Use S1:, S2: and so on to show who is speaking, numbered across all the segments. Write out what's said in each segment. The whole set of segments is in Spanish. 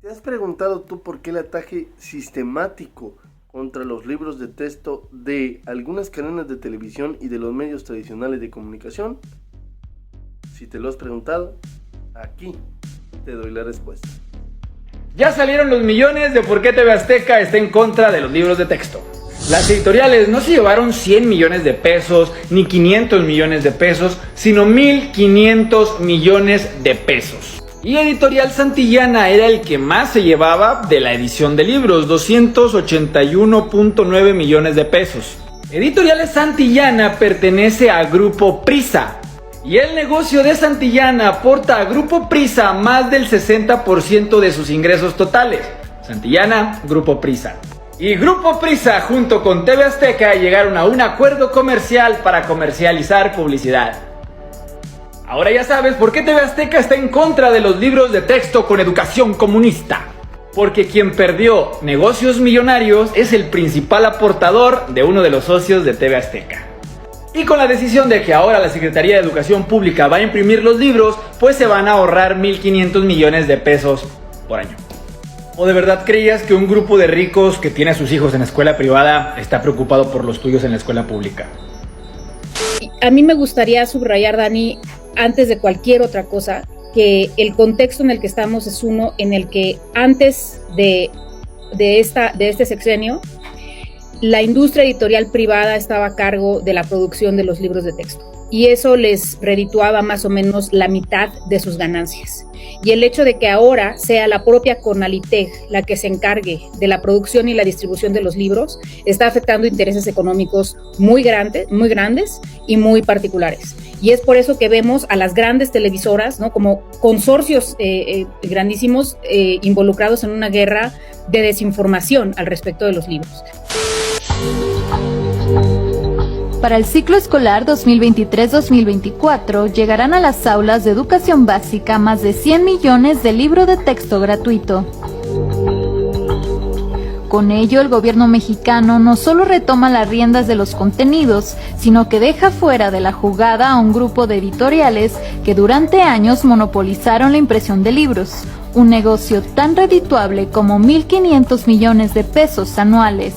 S1: ¿Te has preguntado tú por qué el ataque sistemático contra los libros de texto de algunas cadenas de televisión y de los medios tradicionales de comunicación? Si te lo has preguntado, aquí te doy la respuesta.
S2: Ya salieron los millones de por qué TV Azteca está en contra de los libros de texto. Las editoriales no se llevaron 100 millones de pesos ni 500 millones de pesos, sino 1.500 millones de pesos. Y Editorial Santillana era el que más se llevaba de la edición de libros, 281.9 millones de pesos. Editoriales Santillana pertenece a Grupo Prisa. Y el negocio de Santillana aporta a Grupo Prisa más del 60% de sus ingresos totales. Santillana, Grupo Prisa. Y Grupo Prisa junto con TV Azteca llegaron a un acuerdo comercial para comercializar publicidad. Ahora ya sabes por qué TV Azteca está en contra de los libros de texto con educación comunista. Porque quien perdió negocios millonarios es el principal aportador de uno de los socios de TV Azteca. Y con la decisión de que ahora la Secretaría de Educación Pública va a imprimir los libros, pues se van a ahorrar 1.500 millones de pesos por año. ¿O de verdad creías que un grupo de ricos que tiene a sus hijos en escuela privada está preocupado por los tuyos en la escuela pública?
S3: A mí me gustaría subrayar, Dani, antes de cualquier otra cosa, que el contexto en el que estamos es uno en el que antes de este sexenio, la industria editorial privada estaba a cargo de la producción de los libros de texto y eso les redituaba más o menos la mitad de sus ganancias. Y el hecho de que ahora sea la propia Conaliteg la que se encargue de la producción y la distribución de los libros está afectando intereses económicos muy grandes y muy particulares. Y es por eso que vemos a las grandes televisoras, ¿no?, como consorcios grandísimos involucrados en una guerra de desinformación al respecto de los libros.
S4: Para el ciclo escolar 2023-2024 llegarán a las aulas de educación básica más de 100 millones de libros de texto gratuito. Con ello, el gobierno mexicano no solo retoma las riendas de los contenidos, sino que deja fuera de la jugada a un grupo de editoriales que durante años monopolizaron la impresión de libros, un negocio tan redituable como 1.500 millones de pesos anuales.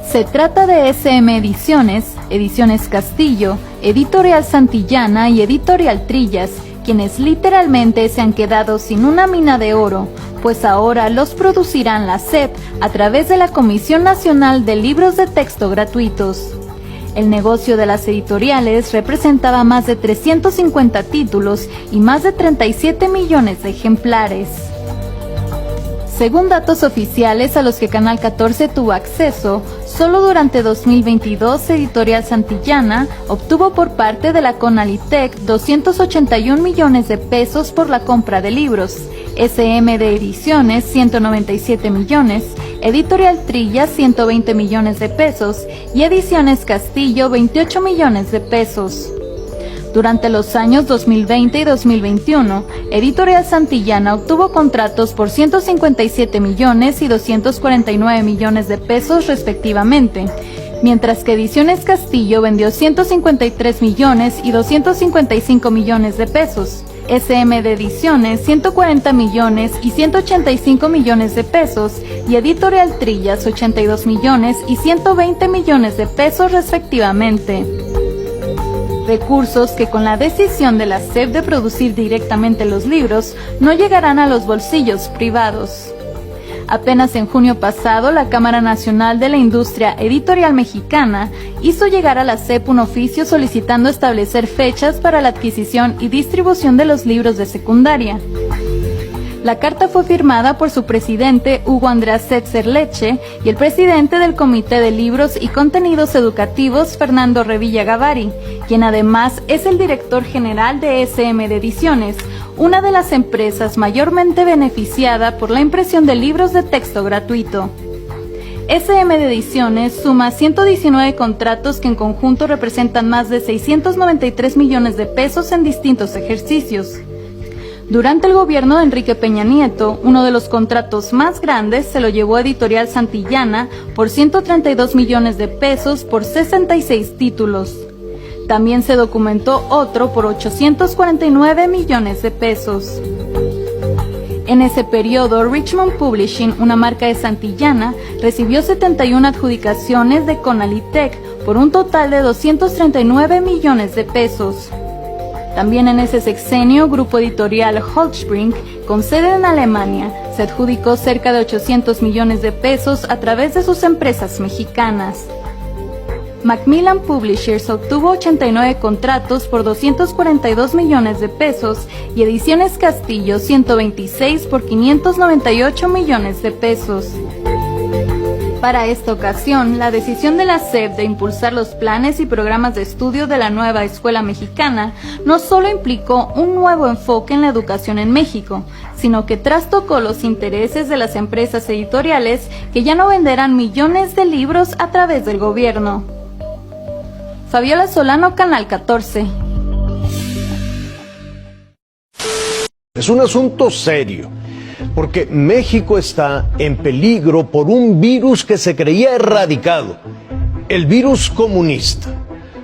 S4: Se trata de SM Ediciones, Ediciones Castillo, Editorial Santillana y Editorial Trillas, quienes literalmente se han quedado sin una mina de oro, pues ahora los producirán la SEP a través de la Comisión Nacional de Libros de Texto Gratuitos. El negocio de las editoriales representaba más de 350 títulos y más de 37 millones de ejemplares. Según datos oficiales a los que Canal 14 tuvo acceso, solo durante 2022 Editorial Santillana obtuvo por parte de la Conaliteg 281 millones de pesos por la compra de libros, SM de Ediciones 197 millones, Editorial Trillas 120 millones de pesos y Ediciones Castillo 28 millones de pesos. Durante los años 2020 y 2021, Editorial Santillana obtuvo contratos por 157 millones y 249 millones de pesos respectivamente, mientras que Ediciones Castillo vendió 153 millones y 255 millones de pesos. SM de Ediciones 140 millones y 185 millones de pesos y Editorial Trillas 82 millones y 120 millones de pesos respectivamente. Recursos que con la decisión de la SEP de producir directamente los libros no llegarán a los bolsillos privados. Apenas en junio pasado, la Cámara Nacional de la Industria Editorial Mexicana hizo llegar a la SEP un oficio solicitando establecer fechas para la adquisición y distribución de los libros de secundaria. La carta fue firmada por su presidente Hugo Andreas Setzer Leche y el presidente del Comité de Libros y Contenidos Educativos Fernando Revilla Gavari, quien además es el director general de SM de Ediciones, una de las empresas mayormente beneficiada por la impresión de libros de texto gratuito. SM de Ediciones suma 119 contratos que en conjunto representan más de 693 millones de pesos en distintos ejercicios. Durante el gobierno de Enrique Peña Nieto, uno de los contratos más grandes se lo llevó Editorial Santillana por 132 millones de pesos por 66 títulos. También se documentó otro por 849 millones de pesos. En ese periodo, Richmond Publishing, una marca de Santillana, recibió 71 adjudicaciones de Conalitec por un total de 239 millones de pesos. También en ese sexenio, Grupo Editorial Holtzbrinck, con sede en Alemania, se adjudicó cerca de 800 millones de pesos a través de sus empresas mexicanas. Macmillan Publishers obtuvo 89 contratos por 242 millones de pesos y Ediciones Castillo 126 por 598 millones de pesos. Para esta ocasión, la decisión de la SEP de impulsar los planes y programas de estudio de la nueva escuela mexicana no solo implicó un nuevo enfoque en la educación en México, sino que trastocó los intereses de las empresas editoriales que ya no venderán millones de libros a través del gobierno. Fabiola Solano, Canal 14.
S5: Es un asunto serio, porque México está en peligro por un virus que se creía erradicado, el virus comunista.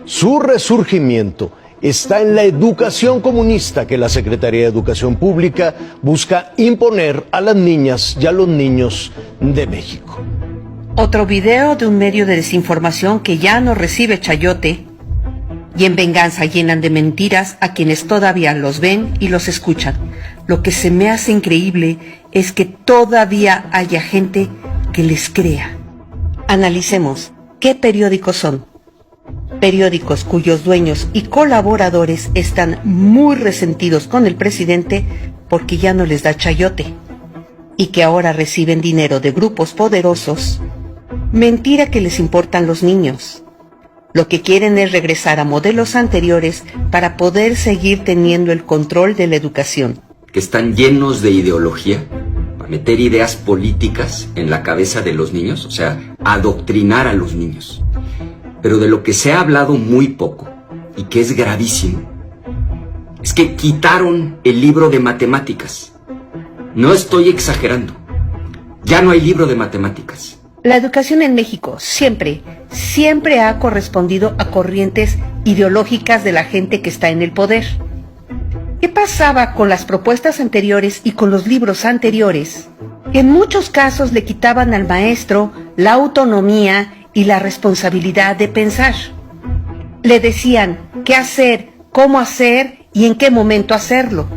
S5: Su resurgimiento está en la educación comunista que la Secretaría de Educación Pública busca imponer a las niñas y a los niños de México.
S6: Otro video de un medio de desinformación que ya no recibe chayote, y en venganza llenan de mentiras a quienes todavía los ven y los escuchan. Lo que se me hace increíble es que todavía haya gente que les crea. Analicemos qué periódicos son. Periódicos cuyos dueños y colaboradores están muy resentidos con el presidente porque ya no les da chayote y que ahora reciben dinero de grupos poderosos. Mentira que les importan los niños. Lo que quieren es regresar a modelos anteriores para poder seguir teniendo el control de la educación.
S7: Que están llenos de ideología, para meter ideas políticas en la cabeza de los niños, o sea, adoctrinar a los niños. Pero de lo que se ha hablado muy poco, y que es gravísimo, es que quitaron el libro de matemáticas. No estoy exagerando. Ya no hay libro de matemáticas.
S6: La educación en México siempre ha correspondido a corrientes ideológicas de la gente que está en el poder. ¿Qué pasaba con las propuestas anteriores y con los libros anteriores? En muchos casos le quitaban al maestro la autonomía y la responsabilidad de pensar. Le decían qué hacer, cómo hacer y en qué momento hacerlo.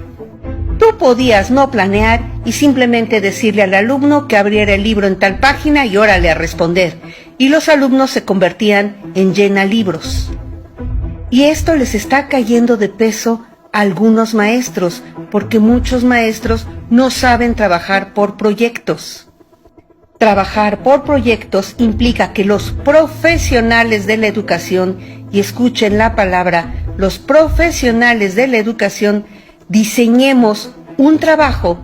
S6: Tú podías no planear y simplemente decirle al alumno que abriera el libro en tal página y órale a responder. Y los alumnos se convertían en llenalibros. Y esto les está cayendo de peso a algunos maestros, porque muchos maestros no saben trabajar por proyectos. Trabajar por proyectos implica que los profesionales de la educación, y escuchen la palabra, los profesionales de la educación, diseñemos un trabajo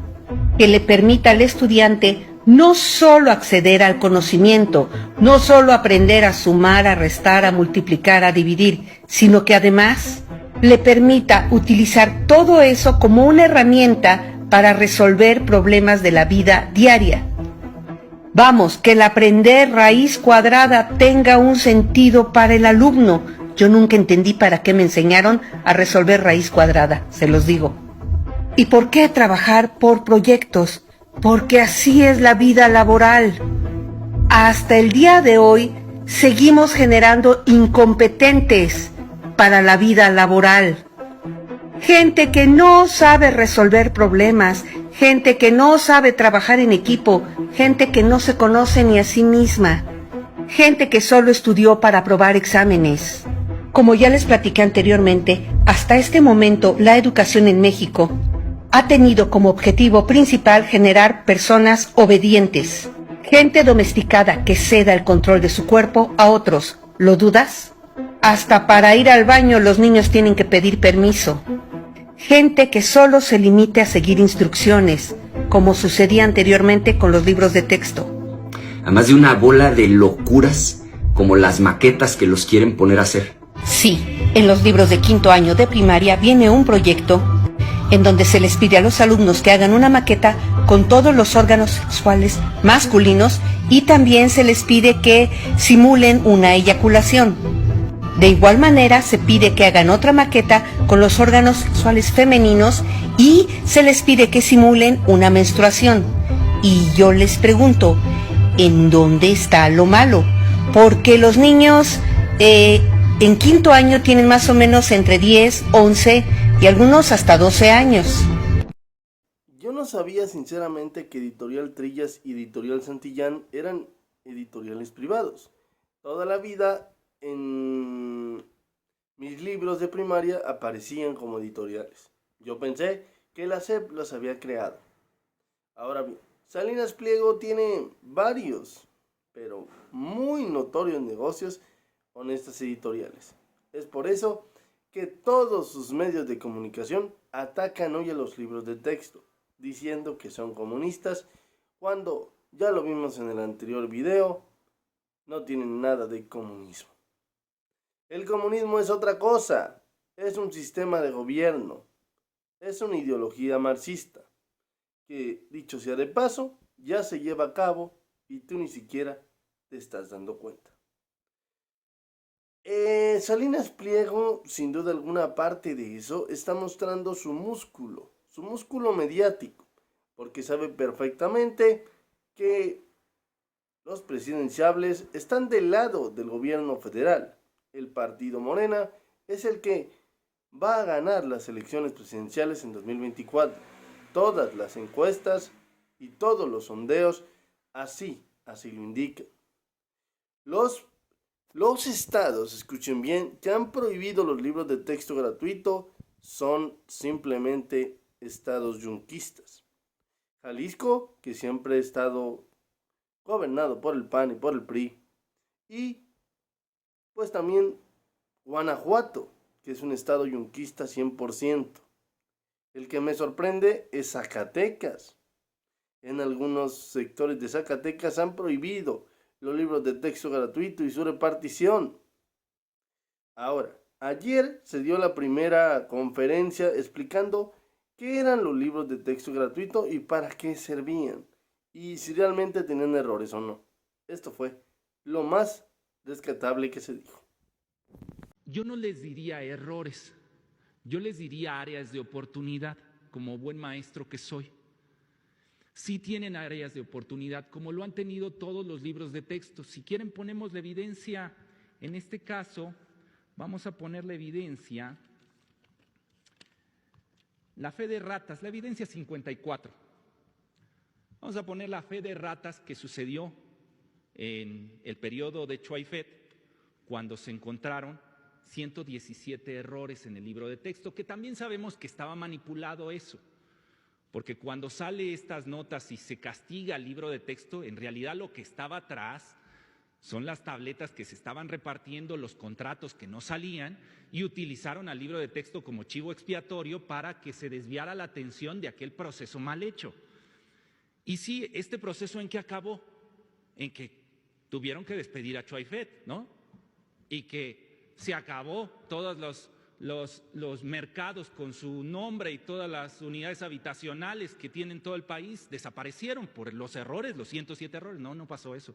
S6: que le permita al estudiante no solo acceder al conocimiento, no solo aprender a sumar, a restar, a multiplicar, a dividir, sino que además le permita utilizar todo eso como una herramienta para resolver problemas de la vida diaria. Vamos, que el aprender raíz cuadrada tenga un sentido para el alumno. Yo nunca entendí para qué me enseñaron a resolver raíz cuadrada, se los digo. ¿Y por qué trabajar por proyectos? Porque así es la vida laboral. Hasta el día de hoy seguimos generando incompetentes para la vida laboral. Gente que no sabe resolver problemas, gente que no sabe trabajar en equipo, gente que no se conoce ni a sí misma, gente que solo estudió para aprobar exámenes. Como ya les platiqué anteriormente, hasta este momento la educación en México ha tenido como objetivo principal generar personas obedientes, gente domesticada que ceda el control de su cuerpo a otros. ¿Lo dudas? Hasta para ir al baño los niños tienen que pedir permiso. Gente que solo se limite a seguir instrucciones, como sucedía anteriormente con los libros de texto.
S7: Además de una bola de locuras como las maquetas que los quieren poner a hacer.
S6: Sí, en los libros de quinto año de primaria viene un proyecto en donde se les pide a los alumnos que hagan una maqueta con todos los órganos sexuales masculinos y también se les pide que simulen una eyaculación. De igual manera se pide que hagan otra maqueta con los órganos sexuales femeninos y se les pide que simulen una menstruación. Y yo les pregunto, ¿en dónde está lo malo? Porque los niños en quinto año tienen más o menos entre 10, 11 y algunos hasta 12 años.
S1: Yo no sabía sinceramente que Editorial Trillas y Editorial Santillán eran editoriales privados. Toda la vida en mis libros de primaria aparecían como editoriales. Yo pensé que la SEP los había creado. Ahora bien, Salinas Pliego tiene varios, pero muy notorios negocios con estas editoriales. Es por eso que todos sus medios de comunicación atacan hoy a los libros de texto, diciendo que son comunistas, cuando, ya lo vimos en el anterior video, no tienen nada de comunismo. El comunismo es otra cosa, es un sistema de gobierno, es una ideología marxista, que, dicho sea de paso, ya se lleva a cabo y tú ni siquiera te estás dando cuenta. Salinas Pliego, sin duda alguna, parte de eso, está mostrando su músculo mediático, porque sabe perfectamente que los presidenciables están del lado del gobierno federal. El partido Morena es el que va a ganar las elecciones presidenciales en 2024. Todas las encuestas y todos los sondeos así lo indican. Los estados, escuchen bien, que han prohibido los libros de texto gratuito son simplemente estados yunquistas. Jalisco, que siempre ha estado gobernado por el PAN y por el PRI, y pues también Guanajuato, que es un estado yunquista 100%. El que me sorprende es Zacatecas. En algunos sectores de Zacatecas han prohibido los libros de texto gratuito y su repartición. Ahora, ayer se dio la primera conferencia explicando qué eran los libros de texto gratuito y para qué servían, y si realmente tenían errores o no. Esto fue lo más rescatable que se dijo.
S8: Yo no les diría errores, yo les diría áreas de oportunidad, como buen maestro que soy. Sí tienen áreas de oportunidad, como lo han tenido todos los libros de texto. Si quieren ponemos la evidencia, en este caso vamos a poner la evidencia, la fe de ratas, la evidencia 54. Vamos a poner la fe de ratas que sucedió en el periodo de Chuaifet, cuando se encontraron 117 errores en el libro de texto, que también sabemos que estaba manipulado eso, porque cuando sale estas notas y se castiga el libro de texto, en realidad lo que estaba atrás son las tabletas que se estaban repartiendo, los contratos que no salían, y utilizaron al libro de texto como chivo expiatorio para que se desviara la atención de aquel proceso mal hecho. Y sí, este proceso ¿en qué acabó? En que tuvieron que despedir a Chuaifet, ¿no? Y que se acabó todos los mercados con su nombre y todas las unidades habitacionales que tienen todo el país desaparecieron por los errores, los 107 errores. No pasó eso,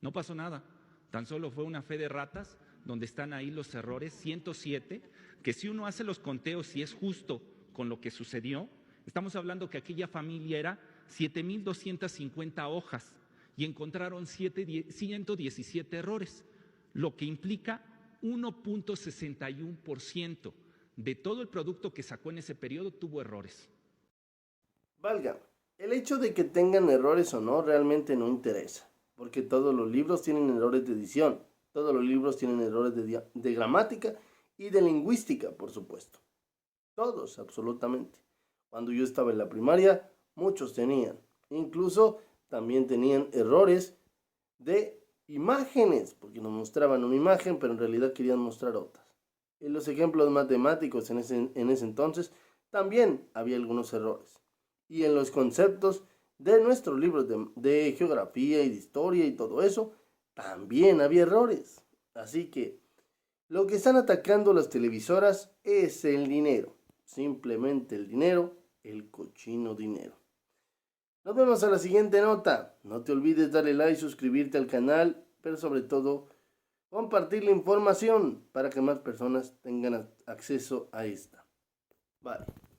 S8: no pasó nada, tan solo fue una fe de ratas donde están ahí los errores, 107, que si uno hace los conteos y es justo con lo que sucedió, estamos hablando que aquella familia era 7,250 hojas y encontraron 117 errores, lo que implica 1.61% de todo el producto que sacó en ese periodo tuvo errores.
S1: Valga, el hecho de que tengan errores o no realmente no interesa, porque todos los libros tienen errores de edición, todos los libros tienen errores de gramática y de lingüística, por supuesto. Todos, absolutamente. Cuando yo estaba en la primaria, muchos tenían. Incluso también tenían errores de imágenes, porque nos mostraban una imagen, pero en realidad querían mostrar otras. En los ejemplos matemáticos en ese entonces también había algunos errores. Y en los conceptos de nuestros libros de geografía y de historia y todo eso, también había errores. Así que lo que están atacando las televisoras es el dinero. Simplemente el dinero, el cochino dinero. Nos vemos a la siguiente nota. No te olvides darle like, suscribirte al canal, pero sobre todo compartir la información para que más personas tengan acceso a esta. Bye.